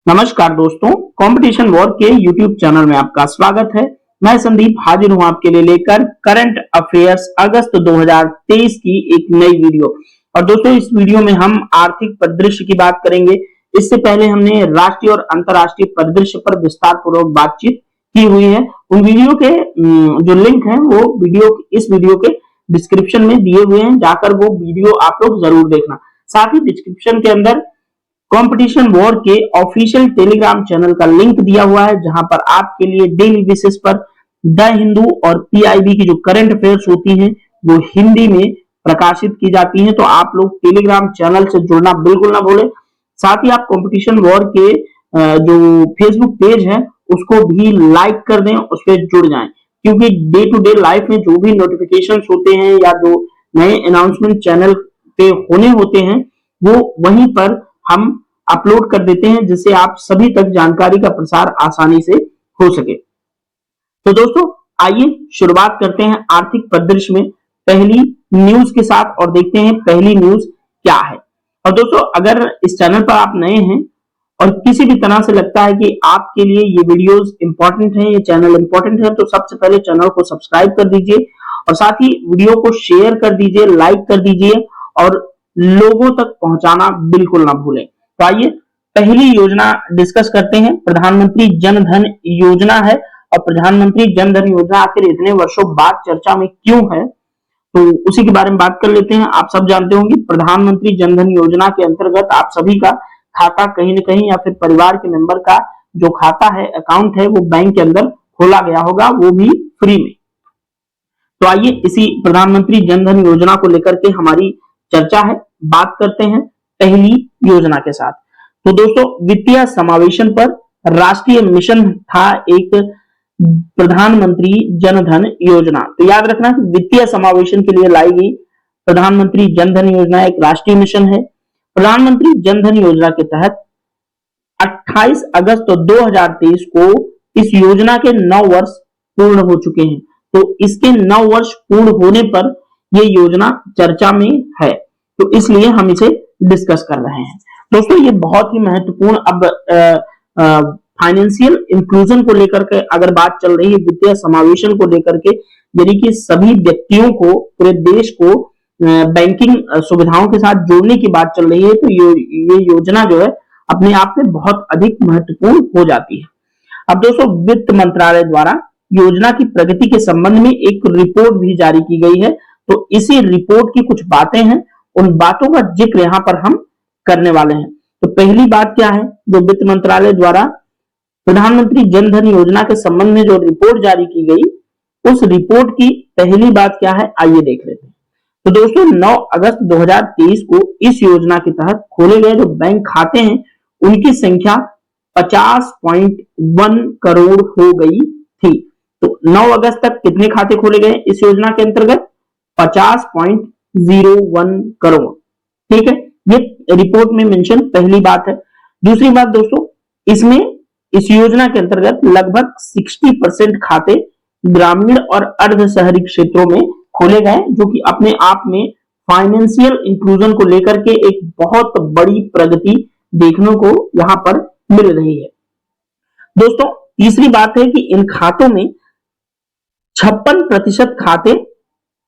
नमस्कार दोस्तों, competition war के यूट्यूब चैनल में आपका स्वागत है। मैं संदीप हाजिर हूं आपके लिए लेकर करंट अफेयर्स अगस्त 2023 की एक नई वीडियो। और दोस्तों, इस वीडियो में हम आर्थिक परिदृश्य की बात करेंगे। इससे पहले हमने राष्ट्रीय और अंतर्राष्ट्रीय परिदृश्य पर विस्तार पूर्वक बातचीत की हुई है। उन वीडियो के जो लिंक है वो इस वीडियो के डिस्क्रिप्शन में दिए हुए हैं, जाकर वो वीडियो आप लोग जरूर देखना। साथ ही डिस्क्रिप्शन के अंदर कंपटीशन वॉर के ऑफिशियल टेलीग्राम चैनल का लिंक दिया हुआ है, जहां पर आपके लिए डेली बेसिस पर द हिंदू और पीआईबी की जो करंट अफेयर्स होती हैं वो हिंदी में प्रकाशित की जाती हैं। तो आप लोग टेलीग्राम चैनल से जुड़ना बिल्कुल ना भूलें। साथ ही आप कंपटीशन वॉर के जो फेसबुक पेज है उसको भी लाइक कर दें, उस पर जुड़ जाएं, क्योंकि डे टू डे लाइफ में जो भी नोटिफिकेशन होते हैं या जो नए अनाउंसमेंट चैनल पे होने होते हैं वो वहीं पर हम अपलोड कर देते हैं, जिससे आप सभी तक जानकारी का प्रसार आसानी से हो सके। तो दोस्तों, आइए शुरुआत करते हैं आर्थिक परिदृश्य में पहली न्यूज के साथ और देखते हैं पहली न्यूज क्या है। और दोस्तों, अगर इस चैनल पर आप नए हैं और किसी भी तरह से लगता है कि आपके लिए ये वीडियोस इंपॉर्टेंट है, ये चैनल इंपॉर्टेंट है, तो सबसे पहले चैनल को सब्सक्राइब कर दीजिए और साथ ही वीडियो को शेयर कर दीजिए, लाइक कर दीजिए और लोगों तक पहुंचाना बिल्कुल ना भूलें। तो आइए पहली योजना डिस्कस करते हैं। प्रधानमंत्री जन धन योजना है। और प्रधानमंत्री जन धन योजना आखिर इतने वर्षों बाद चर्चा में क्यों है, तो उसी के बारे में बात कर लेते हैं। आप सब जानते होंगे प्रधानमंत्री जन धन योजना के अंतर्गत आप सभी का खाता कहीं न कहीं या फिर परिवार के मेंबर का जो खाता है, अकाउंट है, वो बैंक के अंदर खोला गया होगा, वो भी फ्री में। तो आइए इसी प्रधानमंत्री जन धन योजना को लेकर के हमारी चर्चा है, बात करते हैं पहली योजना के साथ। तो दोस्तों, वित्तीय समावेशन पर राष्ट्रीय मिशन था एक प्रधानमंत्री जन धन योजना। तो याद रखना, वित्तीय समावेशन के लिए लाई गई प्रधानमंत्री जन धन योजना एक राष्ट्रीय मिशन है। प्रधानमंत्री जन धन योजना के तहत 28 अगस्त 2023 को इस योजना के 9 वर्ष पूर्ण हो चुके हैं। तो इसके 9 वर्ष पूर्ण होने पर ये योजना चर्चा में है, तो इसलिए हम इसे डिस्कस कर रहे हैं। दोस्तों, ये बहुत ही महत्वपूर्ण अब फाइनेंशियल इंक्लूजन को लेकर के अगर बात चल रही है, वित्तीय समावेशन को लेकर के, यानी कि सभी व्यक्तियों को, पूरे देश को बैंकिंग सुविधाओं के साथ जोड़ने की बात चल रही है, तो ये योजना जो है अपने आप में बहुत अधिक महत्वपूर्ण हो जाती है। अब दोस्तों, वित्त मंत्रालय द्वारा योजना की प्रगति के संबंध में एक रिपोर्ट भी जारी की गई है। तो इसी रिपोर्ट की कुछ बातें हैं, उन बातों का जिक्र यहां पर हम करने वाले हैं। तो पहली बात क्या है, जो वित्त मंत्रालय द्वारा प्रधानमंत्री जन धन योजना के संबंध में जो रिपोर्ट जारी की गई, उस रिपोर्ट की पहली बात क्या है, आइए देख लेते हैं। तो दोस्तों, 9 अगस्त 2023 को इस योजना के तहत खोले गए जो बैंक खाते हैं उनकी संख्या 50.1 करोड़ हो गई थी। तो 9 अगस्त तक कितने खाते खोले गए इस योजना के अंतर्गत? 50.01 करोड़। ठीक है, ये रिपोर्ट में मेंशन पहली बात है। दूसरी बात दोस्तों, इसमें इस योजना के अंतर्गत लगभग 60% खाते ग्रामीण और अर्ध शहरी क्षेत्रों में खोले गए, जो कि अपने आप में फाइनेंशियल इंक्लूजन को लेकर के एक बहुत बड़ी प्रगति देखने को यहां पर मिल रही है। दोस्तों, तीसरी बात है कि इन खातों में 56% खाते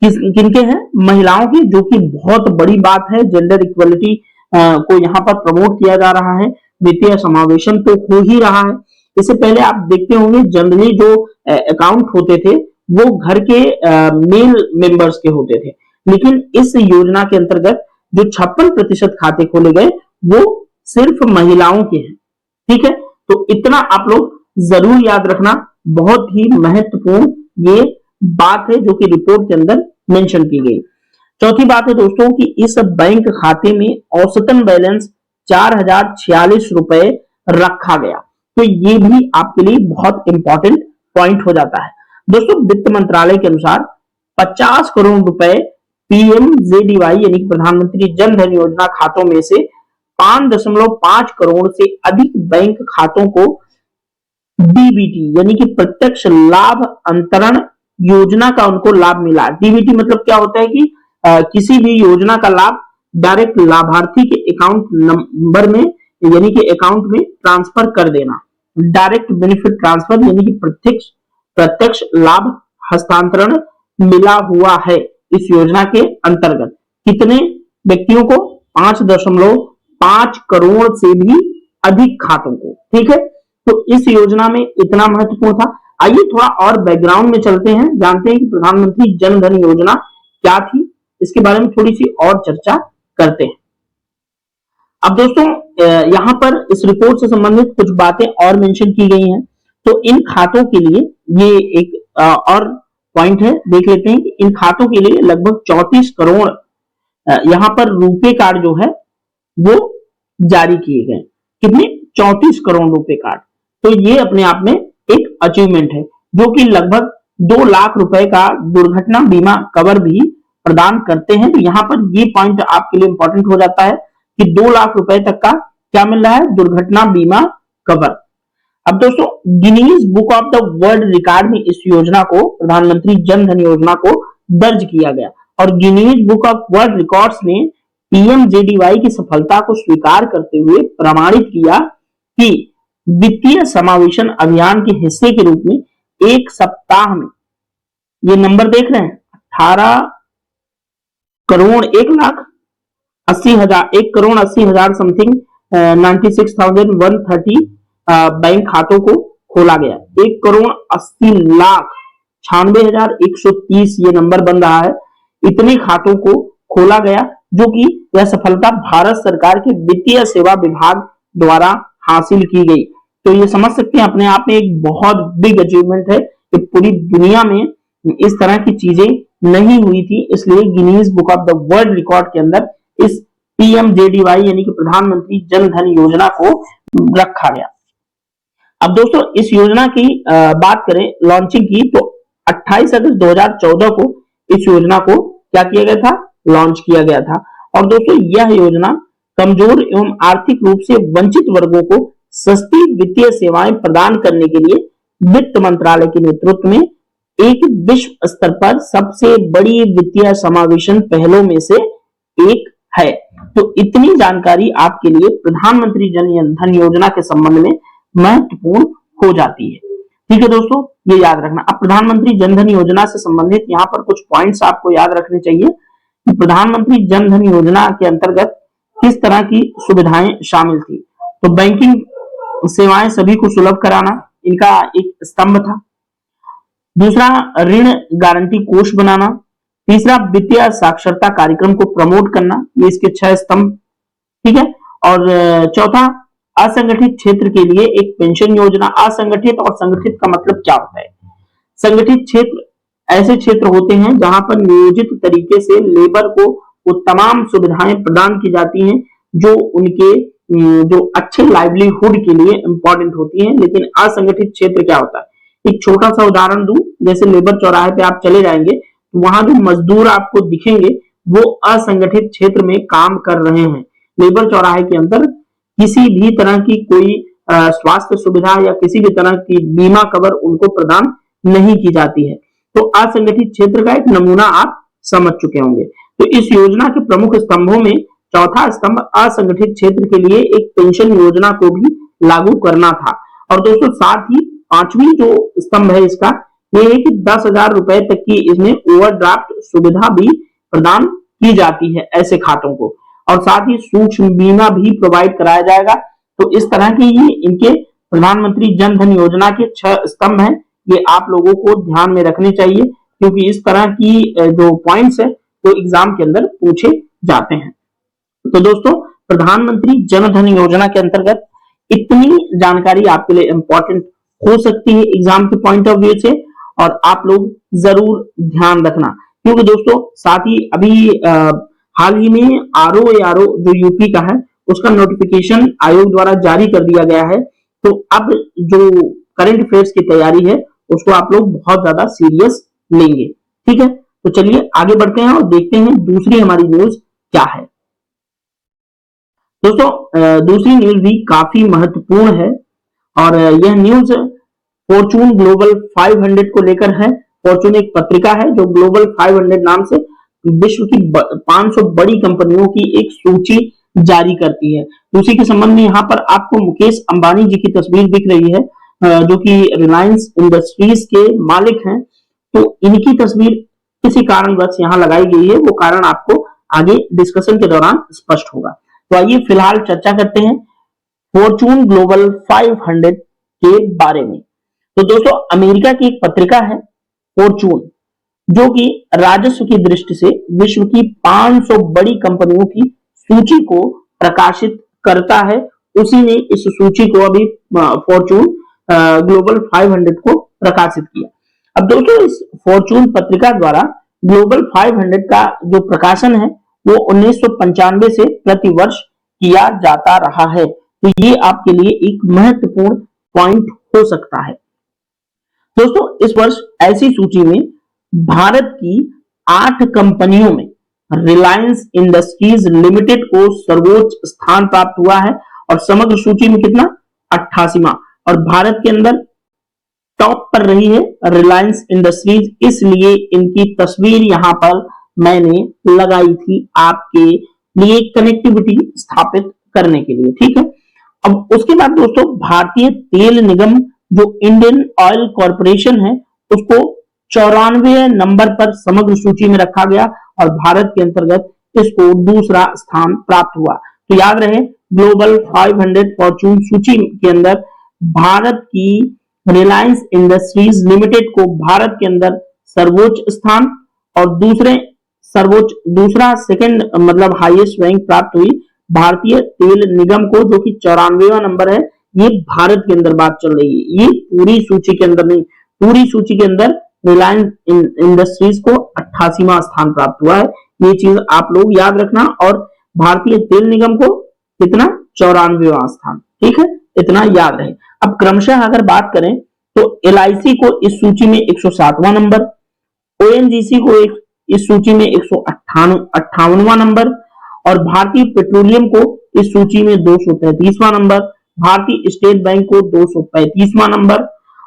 किनके हैं? महिलाओं की, जो कि बहुत बड़ी बात है। जेंडर इक्वलिटी को यहाँ पर प्रमोट किया जा रहा है। वित्तीय समावेशन तो हो ही रहा है। इससे पहले आप देखते होंगे जनरली जो अकाउंट होते थे वो घर के मेल मेंबर्स के होते थे, लेकिन इस योजना के अंतर्गत जो 56% खाते खोले गए वो सिर्फ महिलाओं के हैं। ठीक है, तो इतना आप लोग जरूर याद रखना, बहुत ही महत्वपूर्ण ये बात है जो कि रिपोर्ट के अंदर मेंशन की गई। चौथी बात है दोस्तों कि इस बैंक खाते में औसतन बैलेंस 4046 रुपए रखा गया। तो ये भी आपके लिए बहुत इंपॉर्टेंट पॉइंट हो जाता है। दोस्तों, वित्त मंत्रालय के अनुसार 50 करोड़ रुपए पीएमजेडीवाई यानी प्रधानमंत्री जन धन योजना खातों में से 5.5 करोड़ से अधिक बैंक खातों को डीबीटी यानी कि प्रत्यक्ष लाभ अंतरण योजना का उनको लाभ मिला। डीबीटी मतलब क्या होता है कि किसी भी योजना का लाभ डायरेक्ट लाभार्थी के अकाउंट नंबर में यानी कि अकाउंट में ट्रांसफर कर देना। डायरेक्ट बेनिफिट ट्रांसफर यानी कि प्रत्यक्ष प्रत्यक्ष लाभ हस्तांतरण मिला हुआ है इस योजना के अंतर्गत। कितने व्यक्तियों को? 5.5 करोड़ से भी अधिक खातों को। ठीक है, तो इस योजना में इतना महत्वपूर्ण था। आइए थोड़ा और बैकग्राउंड में चलते हैं, जानते हैं कि प्रधानमंत्री जन धन योजना क्या थी, इसके बारे में थोड़ी सी और चर्चा करते हैं। अब दोस्तों यहाँ पर इस रिपोर्ट से संबंधित कुछ बातें और मेंशन की गई हैं। तो इन खातों के लिए ये एक और पॉइंट है, देख लेते हैं कि इन खातों के लिए लगभग 34 करोड़ यहाँ पर रुपे कार्ड जो है वो जारी किए गए। कितने? 34 करोड़ रुपए कार्ड। तो ये अपने आप में एक अचीवमेंट है, जो कि लगभग 2 लाख रुपए का दुर्घटना बीमा कवर भी प्रदान करते हैं। तो यहाँ पर ये पॉइंट आपके लिए इंपॉर्टेंट हो जाता है कि 2 लाख रुपए तक का क्या मिल रहा है? दुर्घटना बीमा कवर। अब दोस्तों Guinness book of the world record में इस योजना को, प्रधानमंत्री जन धन योजना को दर्ज किया गया और Guinness book of world records ने पीएमजेडीवाई की सफलता को स्वीकार करते हुए प्रमाणित किया कि वित्तीय समावेशन अभियान के हिस्से के रूप में एक सप्ताह में, ये नंबर देख रहे हैं, 18 करोड़ 1,80,000 समथिंग 96,130 बैंक खातों को खोला गया। 1,80,96,130 ये नंबर बन रहा है, इतने खातों को खोला गया, जो कि यह सफलता भारत सरकार के वित्तीय सेवा विभाग द्वारा हासिल की गई। तो ये समझ सकते हैं अपने आप में एक बहुत बिग अचीवमेंट है कि पूरी दुनिया में इस तरह की चीजें नहीं हुई थी, इसलिए Guinness book of the world record के अंदर इस पीएमजेडीवाई यानी कि प्रधानमंत्री जन धन योजना को रखा गया। अब दोस्तों इस योजना की बात करें लॉन्चिंग की, तो 28 अगस्त 2014 को इस योजना को क्या किया गया था? लॉन्च किया गया था। और दोस्तों यह योजना कमजोर एवं आर्थिक रूप से वंचित वर्गों को सस्ती वित्तीय सेवाएं प्रदान करने के लिए वित्त मंत्रालय के नेतृत्व में एक विश्व स्तर पर सबसे बड़ी वित्तीय समावेशन पहलों में से एक है। तो इतनी जानकारी आपके लिए प्रधानमंत्री जन धन योजना के संबंध में महत्वपूर्ण हो जाती है। ठीक है दोस्तों, ये याद रखना। अब प्रधानमंत्री जन धन योजना से संबंधित यहाँ पर कुछ पॉइंट्स आपको याद रखने चाहिए कि प्रधानमंत्री जन धन योजना के अंतर्गत किस तरह की सुविधाएं शामिल थी। तो बैंकिंग सेवाएं सभी को सुलभ कराना इनका एक स्तंभ था। दूसरा, ऋण गारंटी कोष बनाना। तीसरा, वित्तीय साक्षरता कार्यक्रम को प्रमोट करना, ये इसके 6 स्तंभ। ठीक है, और चौथा, असंगठित क्षेत्र के लिए एक पेंशन योजना। असंगठित और संगठित का मतलब क्या होता है? संगठित क्षेत्र ऐसे क्षेत्र होते हैं जहां पर नियोजित तरीके से लेबर को वो तमाम सुविधाएं प्रदान की जाती हैं जो उनके जो अच्छे लाइवलीहुड के लिए इंपॉर्टेंट होती हैं। लेकिन असंगठित क्षेत्र क्या होता है? एक छोटा सा उदाहरण दूं, जैसे लेबर चौराहे पे आप चले जाएंगे तो वहां जो मजदूर आपको दिखेंगे वो असंगठित क्षेत्र में काम कर रहे हैं। लेबर चौराहे के अंदर किसी भी तरह की कोई स्वास्थ्य सुविधा या किसी भी तरह की बीमा कवर उनको प्रदान नहीं की जाती है। तो असंगठित क्षेत्र का एक नमूना आप समझ चुके होंगे। तो इस योजना के प्रमुख स्तंभों में चौथा स्तंभ असंगठित क्षेत्र के लिए एक पेंशन योजना को भी लागू करना था। और दोस्तों साथ ही पांचवी जो स्तंभ है इसका ये है कि 10,000 रुपए तक की इसमें ओवरड्राफ्ट सुविधा भी प्रदान की जाती है ऐसे खातों को, और साथ ही सूक्ष्म बीमा भी प्रोवाइड कराया जाएगा। तो इस तरह की ये इनके प्रधानमंत्री जन धन योजना के 6 स्तंभ हैं, ये आप लोगों को ध्यान में रखने चाहिए क्योंकि इस तरह की जो पॉइंट्स है वो एग्जाम के अंदर पूछे जाते हैं। तो दोस्तों प्रधानमंत्री जन धन योजना के अंतर्गत इतनी जानकारी आपके लिए इंपॉर्टेंट हो सकती है एग्जाम के पॉइंट ऑफ व्यू से, और आप लोग जरूर ध्यान रखना क्योंकि दोस्तों साथ ही अभी हाल ही में आरओ जो यूपी का है उसका नोटिफिकेशन आयोग द्वारा जारी कर दिया गया है। तो अब जो करंट अफेयर्स की तैयारी है उसको आप लोग बहुत ज्यादा सीरियस लेंगे। ठीक है, तो चलिए आगे बढ़ते हैं और देखते हैं दूसरी हमारी न्यूज क्या है। दोस्तों दूसरी न्यूज भी काफी महत्वपूर्ण है और यह न्यूज फॉर्चून ग्लोबल 500 को लेकर है। फॉर्चून एक पत्रिका है जो ग्लोबल 500 नाम से विश्व की 500 बड़ी कंपनियों की एक सूची जारी करती है। तो उसी के संबंध में यहाँ पर आपको मुकेश अंबानी जी की तस्वीर दिख रही है, जो कि रिलायंस इंडस्ट्रीज के मालिक हैं। तो इनकी तस्वीर किसी कारणवश यहाँ लगाई गई है, वो कारण आपको आगे डिस्कशन के दौरान स्पष्ट होगा। तो आइए फिलहाल चर्चा करते हैं फॉर्चून ग्लोबल 500 के बारे में। तो दोस्तों, अमेरिका की एक पत्रिका है फॉर्चून, जो कि राजस्व की दृष्टि से विश्व की 500 बड़ी कंपनियों की सूची को प्रकाशित करता है। उसी ने इस सूची को अभी फॉर्चून ग्लोबल 500 को प्रकाशित किया। अब दोस्तों, इस फॉर्चून पत्रिका द्वारा ग्लोबल 500 का जो प्रकाशन है वो 1995 से प्रतिवर्ष किया जाता रहा है। तो ये आपके लिए एक महत्वपूर्ण पॉइंट हो सकता है। दोस्तों, इस वर्ष ऐसी सूची में भारत की 8 कंपनियों में रिलायंस इंडस्ट्रीज लिमिटेड को सर्वोच्च स्थान प्राप्त हुआ है और समग्र सूची में कितना 88वां, और भारत के अंदर टॉप पर रही है रिलायंस इंडस्ट्रीज। इसलिए इनकी तस्वीर यहां पर मैंने लगाई थी आपके लिए कनेक्टिविटी स्थापित करने के लिए, ठीक है। अब उसके बाद दोस्तों, भारतीय तेल निगम जो इंडियन ऑयल कॉर्पोरेशन है उसको 94 नंबर पर समग्र सूची में रखा गया और भारत के अंतर्गत इसको दूसरा स्थान प्राप्त हुआ। तो याद रहे, ग्लोबल 500 फॉर्चून सूची के अंदर भारत की रिलायंस इंडस्ट्रीज लिमिटेड को भारत के अंदर सर्वोच्च स्थान और दूसरा सेकंड मतलब हाईएस्ट रैंक प्राप्त हुई भारतीय तेल निगम को, जो कि 94वां नंबर है। ये भारत के अंदर बात चल रही है, ये पूरी सूची के अंदर नहीं। पूरी सूची के अंदर रिलायंस इंडस्ट्रीज को 88वां स्थान प्राप्त हुआ है। ये चीज आप लोग याद रखना। और भारतीय तेल निगम को कितना 94वां स्थान, ठीक है, इतना याद रहे। अब क्रमशः अगर बात करें तो LIC को इस सूची में 107वां नंबर, ONGC को इस सूची में 158वां नंबर, और भारतीय पेट्रोलियम को इस सूची में 233वां नंबर, भारतीय स्टेट बैंक को 235वां नंबर,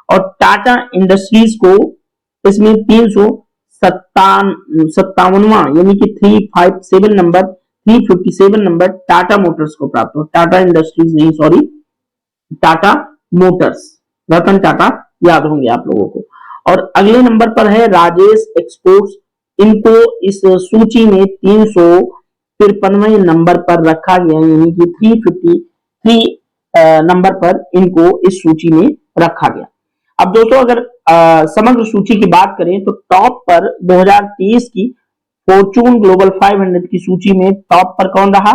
और टाटा इंडस्ट्रीज को इसमें 357वां यानी कि 357 नंबर टाटा मोटर्स को प्राप्त हो। टाटा इंडस्ट्रीज नहीं, सॉरी, टाटा मोटर्स, रतन टाटा याद होंगे आप लोगों को। और अगले नंबर पर है राजेश एक्सपोर्ट्स, इनको इस सूची में 353वें नंबर पर रखा गया, यानी कि 353 नंबर पर इनको इस सूची में रखा गया। अब दोस्तों, अगर समग्र सूची की बात करें तो टॉप पर 2023 की फॉर्चून ग्लोबल 500 की सूची में टॉप पर कौन रहा?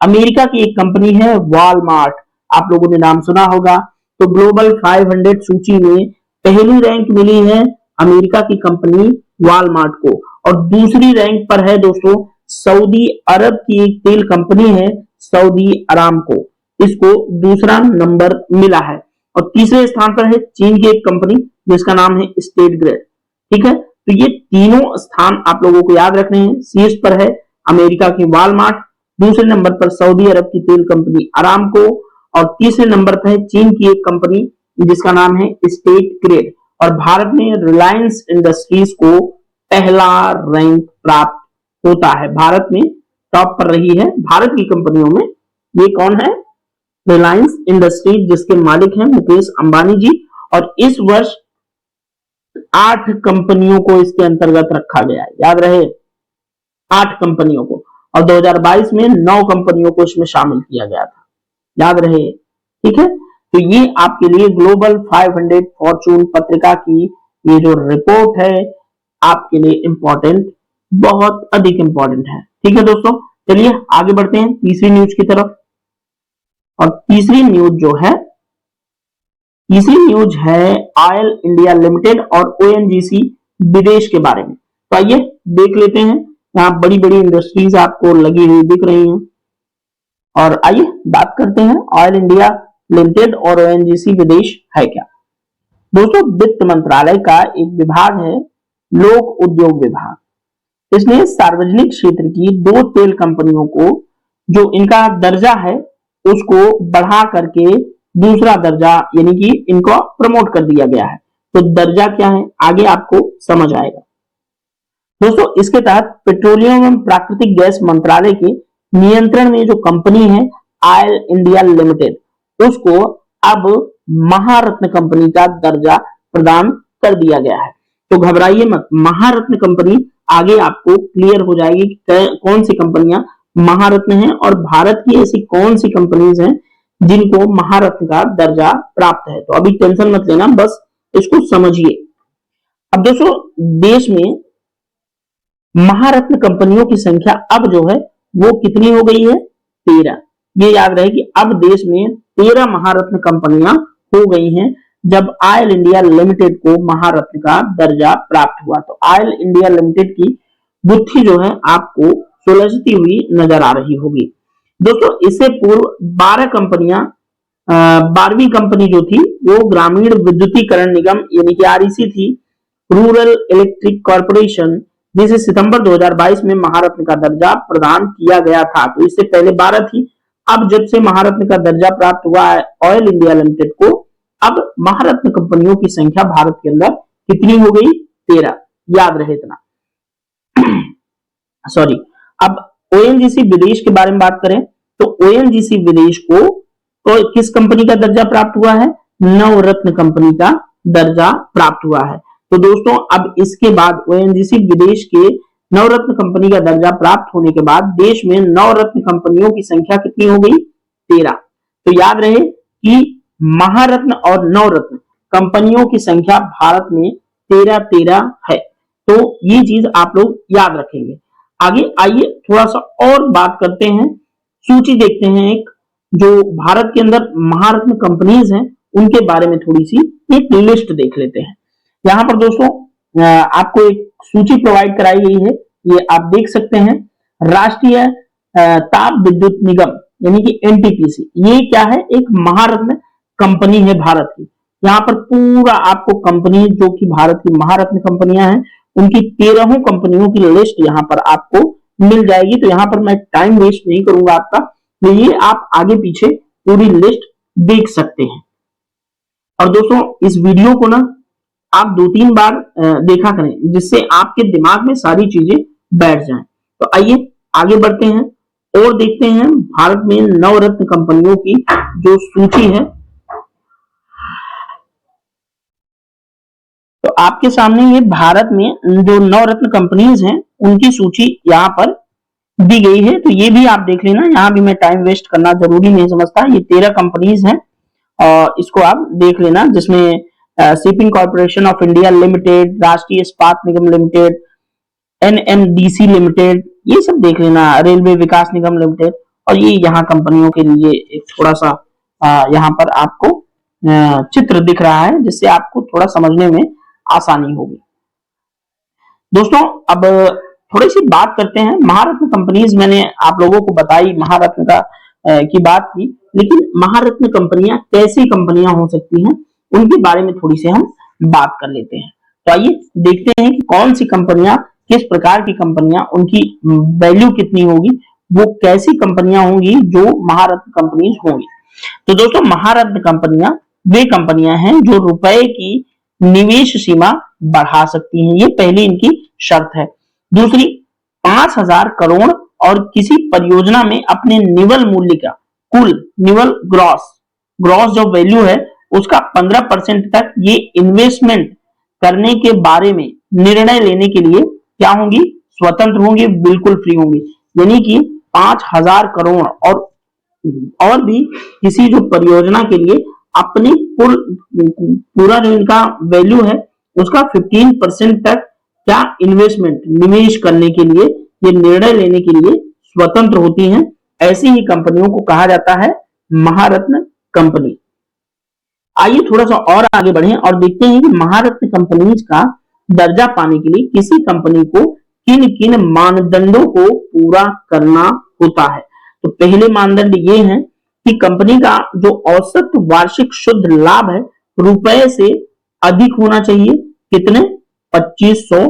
अमेरिका की एक कंपनी है वॉलमार्ट, आप लोगों ने नाम सुना होगा। तो ग्लोबल 500 सूची में पहली रैंक मिली है अमेरिका की कंपनी वॉलमार्ट को, और दूसरी रैंक पर है दोस्तों सऊदी अरब की एक तेल कंपनी है सऊदी अरामको, इसको दूसरा नंबर मिला है। और तीसरे स्थान पर है चीन की एक कंपनी जिसका नाम है स्टेट ग्रिड, ठीक है। तो ये तीनों स्थान आप लोगों को याद रखने हैं। शीर्ष पर है अमेरिका की वॉलमार्ट, दूसरे नंबर पर सऊदी अरब की तेल कंपनी अरामको, और तीसरे नंबर पर है चीन की एक कंपनी जिसका नाम है स्टेट ग्रिड। और भारत में रिलायंस इंडस्ट्रीज को पहला रैंक प्राप्त होता है। भारत में टॉप पर रही है भारत की कंपनियों में, ये कौन है? रिलायंस इंडस्ट्रीज, जिसके मालिक हैं मुकेश अंबानी जी। और इस वर्ष 8 कंपनियों को इसके अंतर्गत रखा गया है, याद रहे 8 कंपनियों को, और 2022 में 9 कंपनियों को इसमें शामिल किया गया था, याद रहे, ठीक है। तो ये आपके लिए ग्लोबल 500 फॉर्चून पत्रिका की ये जो रिपोर्ट है आपके लिए इंपॉर्टेंट, बहुत अधिक इंपॉर्टेंट है, ठीक है दोस्तों। चलिए आगे बढ़ते हैं तीसरी न्यूज की तरफ। और तीसरी न्यूज है ऑयल इंडिया लिमिटेड और ONGC विदेश के बारे में। तो आइए देख लेते हैं, यहाँ बड़ी बड़ी इंडस्ट्रीज आपको लगी हुई दिख रही हैं। और आइए बात करते हैं ऑयल इंडिया लिमिटेड और ONGC विदेश है क्या। दोस्तों, वित्त मंत्रालय का एक विभाग है लोक उद्योग विभाग। इसने सार्वजनिक क्षेत्र की 2 तेल कंपनियों को जो इनका दर्जा है उसको बढ़ा करके दूसरा दर्जा यानी कि इनको प्रमोट कर दिया गया है। तो दर्जा क्या है आगे आपको समझ आएगा। दोस्तों, इसके तहत पेट्रोलियम एवं प्राकृतिक गैस मंत्रालय के नियंत्रण में जो कंपनी है ऑयल इंडिया लिमिटेड उसको अब महारत्न कंपनी का दर्जा प्रदान कर दिया गया है। तो घबराइए मत, महारत्न कंपनी आगे आपको क्लियर हो जाएगी कि कौन सी कंपनियां महारत्न हैं और भारत की ऐसी कौन सी कंपनीज हैं जिनको महारत्न का दर्जा प्राप्त है। तो अभी टेंशन मत लेना, बस इसको समझिए। अब दोस्तों देश में महारत्न कंपनियों की संख्या अब जो है वो कितनी हो गई है? 13। ये याद रहे कि अब देश में 13 महारत्न कंपनियां हो गई हैं जब ऑयल इंडिया लिमिटेड को महारत्न का दर्जा प्राप्त हुआ। तो ऑयल इंडिया लिमिटेड की गुत्थी जो है आपको सुलझती हुई नजर आ रही होगी। दोस्तों इससे पूर्व 12 कंपनियां 12वीं कंपनी जो थी वो ग्रामीण विद्युतीकरण निगम यानी कि आरईसी थी, रूरल इलेक्ट्रिक कॉर्पोरेशन, जिसे सितंबर 2022 में महारत्न का दर्जा प्रदान किया गया था। तो इससे पहले 12 थी। अब जब से महारत्न का दर्जा प्राप्त हुआ है ऑयल इंडिया लिमिटेड को, अब महारत्न कंपनियों की संख्या भारत के अंदर कितनी हो गई? 13। याद रहे इतना। सॉरी। अब ओएनजीसी विदेश के बारे में बात करें तो ओएनजीसी विदेश को तो किस कंपनी का दर्जा प्राप्त हुआ है? नवरत्न कंपनी का दर्जा प्राप्त हुआ है। तो दोस्तों अब इसके बाद ओएनजीसी विदेश के नवरत्न कंपनी का दर्जा प्राप्त होने के बाद देश में नवरत्न कंपनियों की संख्या कितनी हो गई? 13। तो याद रहे कि महारत्न और नवरत्न कंपनियों की संख्या भारत में 13 है। तो ये चीज आप लोग याद रखेंगे। आगे आइए थोड़ा सा और बात करते हैं, सूची देखते हैं। एक जो भारत के अंदर महारत्न कंपनीज हैं उनके बारे में थोड़ी सी एक लिस्ट देख लेते हैं। यहाँ पर दोस्तों आपको एक सूची प्रोवाइड कराई गई है, ये आप देख सकते हैं। राष्ट्रीय ताप विद्युत निगम यानी कि एनटीपीसी, ये क्या है? एक महारत्न कंपनी है भारत की। यहाँ पर पूरा आपको कंपनी जो कि भारत की महारत्न कंपनियां हैं उनकी 13 कंपनियों की लिस्ट यहाँ पर आपको मिल जाएगी। तो यहाँ पर मैं टाइम वेस्ट नहीं करूंगा आपका, तो ये आप आगे पीछे पूरी लिस्ट देख सकते हैं। और दोस्तों इस वीडियो को ना आप 2-3 बार देखा करें जिससे आपके दिमाग में सारी चीजें बैठ जाएं। तो आइए आगे बढ़ते हैं और देखते हैं भारत में नवरत्न कंपनियों की जो सूची है। तो आपके सामने ये भारत में जो नवरत्न कंपनीज हैं उनकी सूची यहाँ पर दी गई है। तो ये भी आप देख लेना, यहाँ भी मैं टाइम वेस्ट करना जरूरी नहीं समझता। ये 13 कंपनीज हैं और इसको आप देख लेना, जिसमें shipping corporation of India limited, राष्ट्रीय इस्पात निगम लिमिटेड, एनएमडीसी लिमिटेड, ये सब देख लेना, रेलवे विकास निगम लिमिटेड। और ये यहाँ कंपनियों के लिए एक थोड़ा सा यहाँ पर आपको चित्र दिख रहा है जिससे आपको थोड़ा समझने में आसानी होगी। दोस्तों अब थोड़ी सी बात करते हैं महारत्न कंपनीज। मैंने आप लोगों को बताई महारत्न का की बात की, लेकिन महारत्न कंपनियां कैसी कंपनियां हो सकती हैं उनके बारे में थोड़ी सी हम बात कर लेते हैं। तो आइए देखते हैं कि कौन सी कंपनियां, किस प्रकार की कंपनियां, उनकी वैल्यू कितनी होगी, वो कैसी कंपनियां होंगी जो महारत्न कंपनीज होंगी। तो दोस्तों महारत्न कंपनियां वे कंपनियां हैं जो रुपए की निवेश सीमा बढ़ा सकती हैं, ये पहली इनकी शर्त है। दूसरी, 5,000 करोड़ और किसी परियोजना में अपने निवल मूल्य का कुल निवल ग्रॉस जो वैल्यू है उसका 15% तक ये इन्वेस्टमेंट करने के बारे में निर्णय लेने के लिए क्या होंगी? स्वतंत्र होंगी, बिल्कुल फ्री होंगी। यानी कि 5,000 करोड़ और भी किसी जो परियोजना के लिए अपनी पूरा जो इनका वैल्यू है उसका 15% तक क्या इन्वेस्टमेंट निवेश करने के लिए, ये निर्णय लेने के लिए स्वतंत्र होती हैं। ऐसी ही कंपनियों को कहा जाता है महारत्न कंपनी। आइए थोड़ा सा और आगे बढ़ें और देखते हैं कि महारत्न कंपनीज का दर्जा पाने के लिए किसी कंपनी को किन किन मानदंडों को पूरा करना होता है। तो पहले मानदंड ये है कि कंपनी का जो औसत वार्षिक शुद्ध लाभ है रुपए से अधिक होना चाहिए। कितने? 2500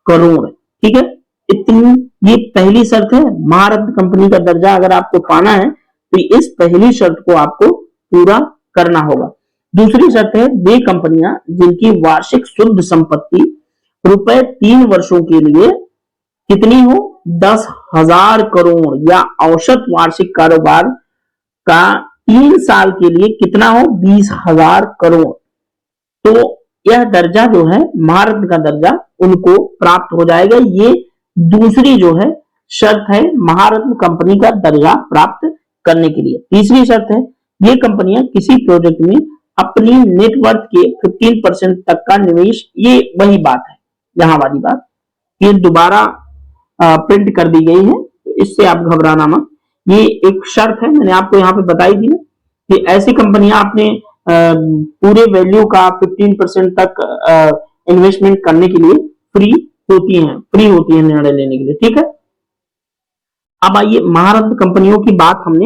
करोड़। ठीक है, इतनी ये पहली शर्त है। महारत्न कंपनी का दर्जा अगर आपको पाना है तो इस पहली शर्त को आपको पूरा करना होगा। दूसरी शर्त है वे कंपनियां जिनकी वार्षिक शुद्ध संपत्ति रुपए 3 वर्षों के लिए कितनी हो? 10,000 करोड़ या औसत वार्षिक कारोबार का 3 साल के लिए कितना हो, 20,000 करोड़। तो यह दर्जा जो है, महारत्न का दर्जा उनको प्राप्त हो जाएगा। ये दूसरी जो है शर्त है महारत्न कंपनी का दर्जा प्राप्त करने के लिए। तीसरी शर्त है, ये कंपनियां किसी प्रोजेक्ट में अपनी नेटवर्थ के 15% तक का निवेश, ये वही बात है, यहां वाली बात, ये दोबारा प्रिंट कर दी गई है, तो इससे आप घबराना मत। ये एक शर्त है, मैंने आपको यहाँ पे बताई थी ना कि ऐसी कंपनियां अपने पूरे वैल्यू का 15% तक इन्वेस्टमेंट करने के लिए फ्री होती है निर्णय लेने के लिए। ठीक है, अब आइए महारत्न कंपनियों की बात हमने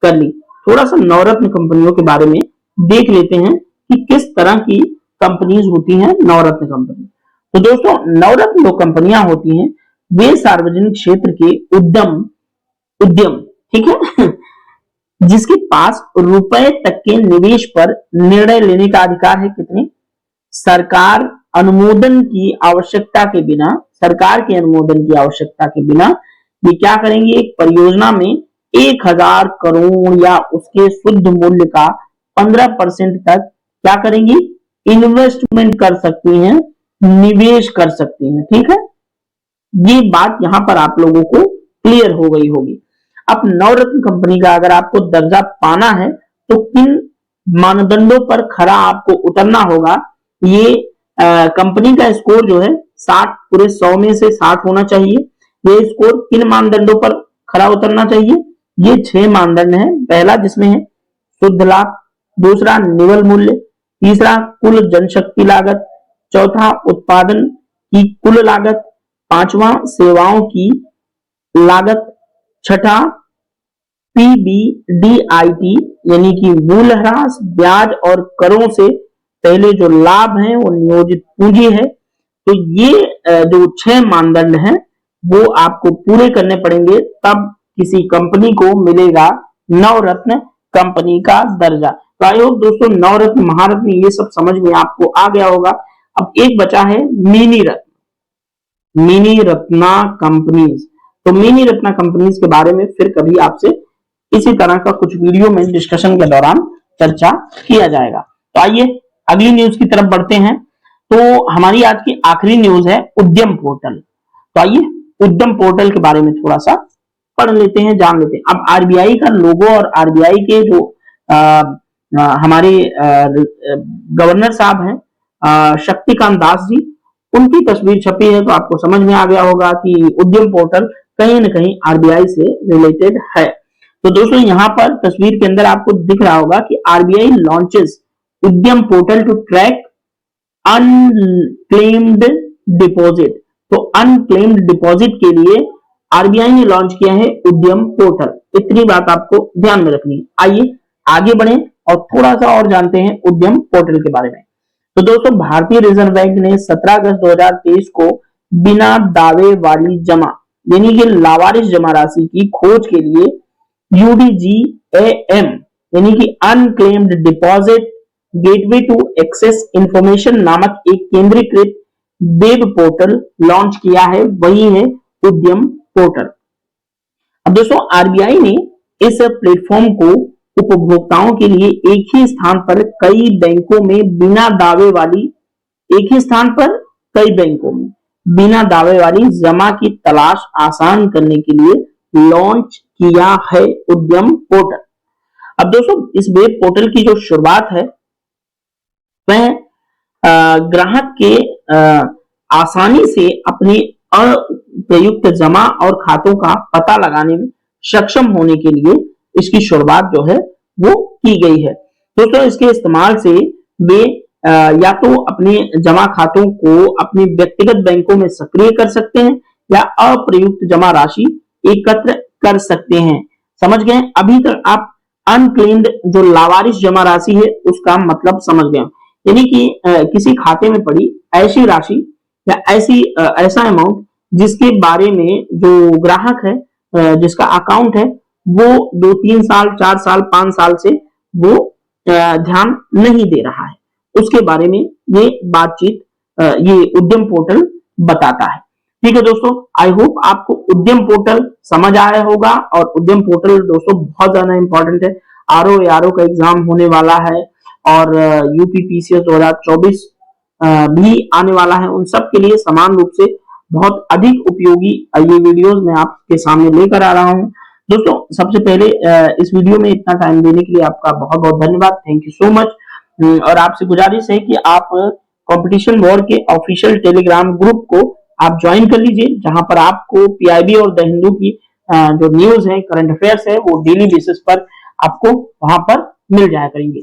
कर ली, थोड़ा सा नवरत्न कंपनियों के बारे में देख लेते हैं कि किस तरह की कंपनीज होती हैं नवरत्न कंपनी। तो दोस्तों, नवरत्न जो कंपनियां होती हैं वे सार्वजनिक क्षेत्र के उद्यम, ठीक है, जिसके पास रुपए तक के निवेश पर निर्णय लेने का अधिकार है। कितने? सरकार अनुमोदन की आवश्यकता के बिना, सरकार के अनुमोदन की आवश्यकता के बिना ये क्या करेंगे, एक परियोजना में 1,000 करोड़ या उसके शुद्ध मूल्य का 15% तक क्या करेंगी, इन्वेस्टमेंट कर सकती हैं, निवेश कर सकती हैं। ठीक है, ये बात यहां पर आप लोगों को क्लियर हो गई होगी। अब नवरत्न कंपनी का अगर आपको दर्जा पाना है तो किन मानदंडों पर खरा आपको उतरना होगा। ये कंपनी का स्कोर जो है 60, पूरे 100 में से 60 होना चाहिए। ये स्कोर किन मानदंडों पर खरा उतरना चाहिए? ये 6 मानदंड हैं। पहला जिसमें है शुद्ध लाभ, दूसरा निवल मूल्य, तीसरा कुल जनशक्ति लागत, चौथा उत्पादन की कुल लागत, पांचवा सेवाओं की लागत, छठा पीबीडीआईटी यानी कि मूल्यह्रास, ब्याज और करों से पहले जो लाभ है वो नियोजित पूंजी है। तो ये जो 6 मानदंड हैं वो आपको पूरे करने पड़ेंगे, तब किसी कंपनी को मिलेगा नवरत्न कंपनी का दर्जा। तो आई होप दोस्तों नवरत्न, महारत्न ये सब समझ में आपको आ गया होगा। अब एक बचा है मिनी रत्ना कंपनीज। तो मिनी रत्ना कंपनीज के बारे में फिर कभी आपसे इसी तरह का कुछ वीडियो में डिस्कशन के दौरान चर्चा किया जाएगा। तो आइए अगली न्यूज की तरफ बढ़ते हैं। तो हमारी आज की आखिरी न्यूज है उद्यम पोर्टल। तो आइए उद्यम पोर्टल के बारे में थोड़ा सा पढ़ लेते हैं, जान लेते हैं। अब आरबीआई का लोगो और आरबीआई के जो हमारे गवर्नर साहब हैं शक्तिकांत दास जी, उनकी तस्वीर छपी है, तो आपको समझ में आ गया होगा कि उद्यम पोर्टल कहीं ना कहीं आरबीआई से रिलेटेड है। तो दोस्तों यहाँ पर तस्वीर के अंदर आपको दिख रहा होगा कि RBI launches Udyam portal to track unclaimed deposit. तो अनक्लेम्ड डिपॉजिट के लिए आरबीआई ने लॉन्च किया है उद्यम पोर्टल। इतनी बात आपको ध्यान में रखनी है। आइए आगे बढ़े और थोड़ा सा और जानते हैं उद्यम पोर्टल के बारे में। तो दोस्तों भारतीय रिजर्व बैंक ने 17 अगस्त 2023 को बिना दावे वाली जमा यानी कि लावारिस जमा राशि की खोज के लिए UDGAM यानी कि unclaimed deposit gateway to access information नामक एक केंद्रीकृत वेब पोर्टल लॉन्च किया है, वही है उद्यम पोर्टल। अब दोस्तों आरबीआई ने इस प्लेटफॉर्म को उपभोक्ताओं के लिए एक ही स्थान पर कई बैंकों में बिना दावे वाली, एक ही स्थान पर कई बैंकों में बिना दावे वाली जमा की तलाश आसान करने के लिए लॉन्च किया है उद्यम पोर्टल। अब दोस्तों इस वेब पोर्टल की जो शुरुआत है वह ग्राहक के आसानी से अपने अप्रयुक्त जमा और खातों का पता लगाने में सक्षम होने के लिए इसकी शुरुआत जो है वो की गई है। दोस्तों इसके इस्तेमाल से वे या तो अपने जमा खातों को अपने व्यक्तिगत बैंकों में सक्रिय कर सकते हैं या अप्रयुक्त जमा राशि एकत्र कर सकते हैं। समझ गए? अभी तक आप अनक्लेम्ड जो लावारिस जमा राशि है उसका मतलब समझ गए, यानी कि किसी खाते में पड़ी ऐसी राशि या ऐसा अमाउंट जिसके बारे में जो ग्राहक है, जिसका अकाउंट है, वो 2-3 साल 4 साल 5 साल से वो ध्यान नहीं दे रहा है, उसके बारे में ये बातचीत ये उद्यम पोर्टल बताता है। ठीक है दोस्तों, आई होप आपको उद्यम पोर्टल समझ आया होगा। और उद्यम पोर्टल दोस्तों बहुत ज्यादा इंपॉर्टेंट है। आरओ एआरओ का एग्जाम होने वाला है और यूपीपीसीएस 2024 भी आने वाला है, उन सब के लिए समान रूप से बहुत अधिक उपयोगी ये वीडियोस मैं आपके सामने लेकर आ रहा हूं। दोस्तों सबसे पहले इस वीडियो में इतना टाइम देने के लिए आपका बहुत बहुत धन्यवाद, थैंक यू सो मच। और आपसे गुजारिश है कि आप कंपटीशन वॉर के ऑफिशियल टेलीग्राम ग्रुप को आप ज्वाइन कर लीजिए, जहां पर आपको पीआईबी और द हिंदू की जो न्यूज है, करंट अफेयर्स है, वो डेली बेसिस पर आपको वहां पर मिल जाया करेंगे।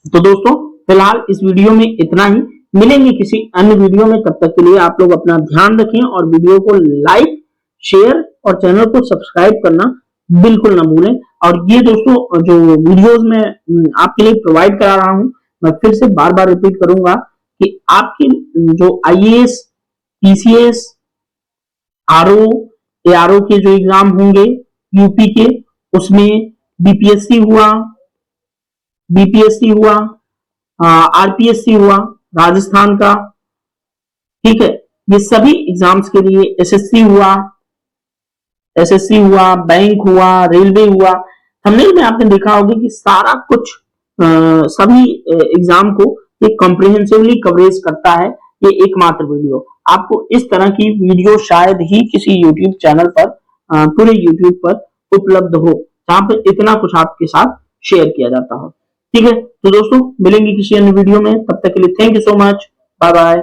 तो दोस्तों फिलहाल इस वीडियो में इतना ही, मिलेंगे किसी अन्य वीडियो में, तब तक के लिए आप लोग अपना ध्यान रखें और वीडियो को लाइक, शेयर और चैनल को सब्सक्राइब करना बिल्कुल ना भूलें। और ये दोस्तों जो वीडियोस मैं आपके लिए प्रोवाइड करा रहा हूं, मैं फिर से बार बार रिपीट करूंगा कि आपकी जो आईएएस, पीसीएस, आरओ एआरओ के जो एग्जाम होंगे यूपी के, उसमें बीपीएससी हुआ, आरपीएससी हुआ राजस्थान का, ठीक है, ये सभी एग्जाम्स के लिए एसएससी हुआ, बैंक हुआ, रेलवे हुआ, थंबनेल में आपने देखा होगा कि सारा कुछ सभी एग्जाम को एक कॉम्प्रिहेंसिवली कवरेज करता है ये एकमात्र वीडियो। आपको इस तरह की वीडियो शायद ही किसी यूट्यूब चैनल पर, पूरे यूट्यूब पर उपलब्ध हो, जहां पर इतना कुछ आपके साथ शेयर किया जाता हो। ठीक है, तो दोस्तों मिलेंगे किसी अन्य वीडियो में, तब तक के लिए thank you so much, bye bye.